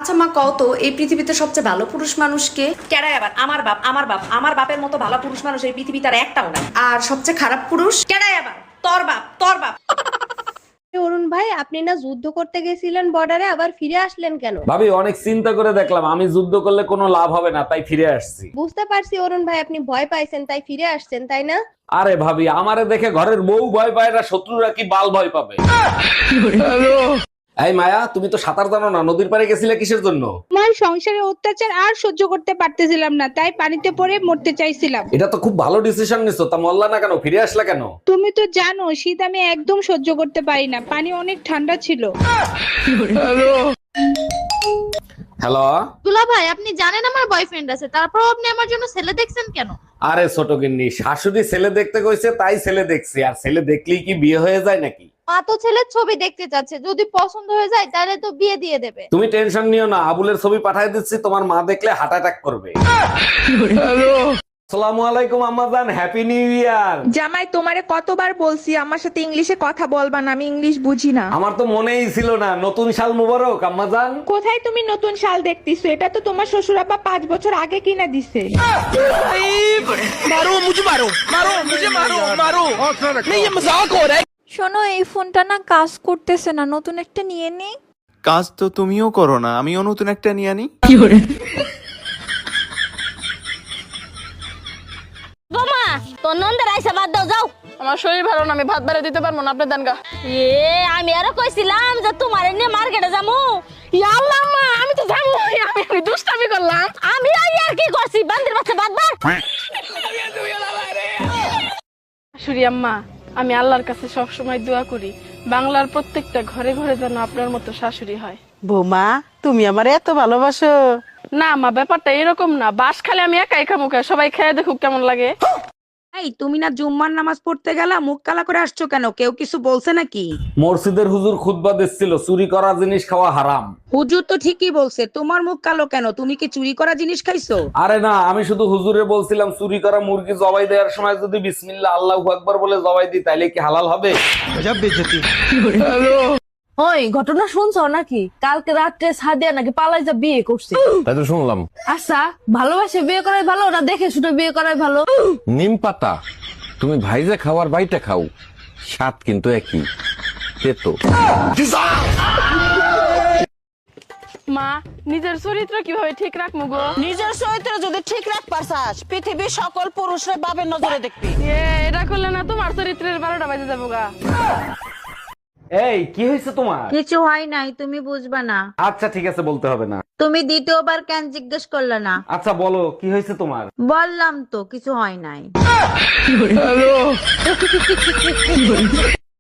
আচ্ছা মা, কও তো এই পৃথিবীতে সবচেয়ে ভালো পুরুষ মানুষকে? কেডাই আবার? আমার বাপ, আমার বাপ। আমার বাপের মতো ভালো পুরুষ মানুষ এই পৃথিবীতে আর একটাও নাই। আর সবচেয়ে খারাপ পুরুষ? কেডাই আবার? তোর বাপ, তোর বাপ। অরুণ ভাই, আপনি না যুদ্ধ করতে গেছিলেন বর্ডারে, আবার ফিরে আসলেন কেন? ভাবি অনেক চিন্তা করে দেখলাম আমি যুদ্ধ করলে কোনো লাভ হবে না, তাই ফিরে আসছি। বুঝতে পারছি অরুণ ভাই, আপনি ভয় পাইছেন তাই ফিরে আসছেন, তাই না? আরে ভাবি, আমারে দেখে ঘরের বউ ভয় পায় না, শত্রুরা কি বাল ভয় পাবে? এই মায়া, তুমি তো সাঁতার জানো না, নদীর পাড়ে গেছিলে কিসের জন্য? আমার সংসারে অত্যাচার আর সহ্য করতে পারতেছিলাম না, তাই পানিতে পড়ে মরতে চাইছিলাম। এটা তো খুব ভালো ডিসিশন নিছো, তা মরলা না কেন, ফিরে আসলা কেন? তুমি তো জানো শীত আমি একদম সহ্য করতে পারি না, পানি অনেক ঠান্ডা ছিল। হ্যালো। দুলা ভাই, আপনি জানেন আমার বয়ফ্রেন্ড আছে, তারপর আপনি আমার জন্য ছেলে দেখছেন কেন? আরে ছোট গিন্নি, শাশুড়ি ছেলে দেখতে কইছে তাই ছেলে দেখছি, আর ছেলে দেখলেই কি বিয়ে হয়ে যায় নাকি? মা তো ছেলের ছবি দেখতে চাচ্ছে, যদি পছন্দ হয়ে যায় তাহলে তো বিয়ে দিয়ে দেবে। তুমি টেনশন নিও না, আবুলের ছবি পাঠিয়ে দিচ্ছি, তোমার মা দেখলে হার্ট অ্যাটাক করবে। আসসালামু আলাইকুম আম্মাজান, হ্যাপি নিউ ইয়ার। জামাই, তোমারে কতবার বলছি আমার সাথে ইংলিশে কথা বলবা না, আমি ইংলিশ বুঝি না। আমার তো মনেই ছিল না, নতুন সাল মুবারক আম্মাজান। কোথায় তুমি নতুন শাল দেখতেছো? এটা তো তোমার শ্বশুর আব্বা 5 বছর আগে কিনা দিছে। শোনো, এই ফোনটা না কাজ করতেছে না, নতুন একটা নিয়ে নি। কাজ তো তুমিও করো না, আমিও নতুন একটা নিয়ে আনি। বোমা, তোর নন্দের আইসা বাদ দাও, যাও। আমার শরীর ভালো না, আমি ভাত বেড়ে দিতে পারবো না, আপনার দানগা। আমি আরো কইছিলাম যে তোমার নিয়ে মার্কেটে যামু। আল্লাহ মা, আমি তো জানো আমি দুষ্টামি করলাম। আমি আর কি করছি, বান্দির বাচ্চা বাদ বার। শাশুড়ি আম্মা, আমি আল্লাহর কাছে সব সময় দোয়া করি বাংলার প্রত্যেকটা ঘরে ঘরে যেন আপনার মতো শাশুড়ি হয়। বৌমা, তুমি আমার এত ভালোবাসো? না মা, ব্যাপারটা এরকম না, বাস খালি আমি একাই খামু, সবাই খেয়ে দেখুক কেমন লাগে। এই তুমি না জুম্মার নামাজ পড়তে গেলা, মুখ কালা করে আসছো কেন? কেউ কিছু বলছে নাকি? মসজিদের হুজুর খুতবা দিচ্ছিল, চুরি করা জিনিস খাওয়া হারাম। হুজুর তো ঠিকই বলছে, তোমার মুখ কালো কেন? তুমি কি চুরি করা জিনিস খাইছো? আরে না, আমি শুধু হুজুরে বলছিলাম চুরি করা মুরগি জবাই দেওয়ার সময় যদি বিসমিল্লাহ আল্লাহু আকবার বলে জবাই দিই তাইলে কি হালাল হবে? ওই ঘটনা শুনছো নাকি? কালকে রাত্রে সাদিয়া নাকি পালাইজা বিয়ে করছে। তাই তো শুনলাম। আচ্ছা, ভালোবাসে বিয়ে করাই ভালো না দেখে শুনে বিয়ে করাই ভালো? নিম পাতা তুমি ভাইজা খাওয়ার বাইটা খাও, স্বাদ কিন্তু একই, তেতো। মা, নিজের চরিত্র কিভাবে ঠিক রাখবো গো? নিজের চরিত্র যদি ঠিক রাখ পারছাস, পৃথিবীর সকল পুরুষরা বাবের নজরে দেখবি। এটা করলে না তোমার চরিত্রের 12টা বাজে যাবো গা। এই কি হয়েছে তোমার? কিছু হয় নাই, তুমি বুঝবা না। আচ্ছা ঠিক আছে, বলতে হবে না। তুমি দ্বিতীয়বার কেন জিজ্ঞেস করলে না? আচ্ছা বলো, কি হয়েছে তোমার? বললাম তো কিছু হয় নাই।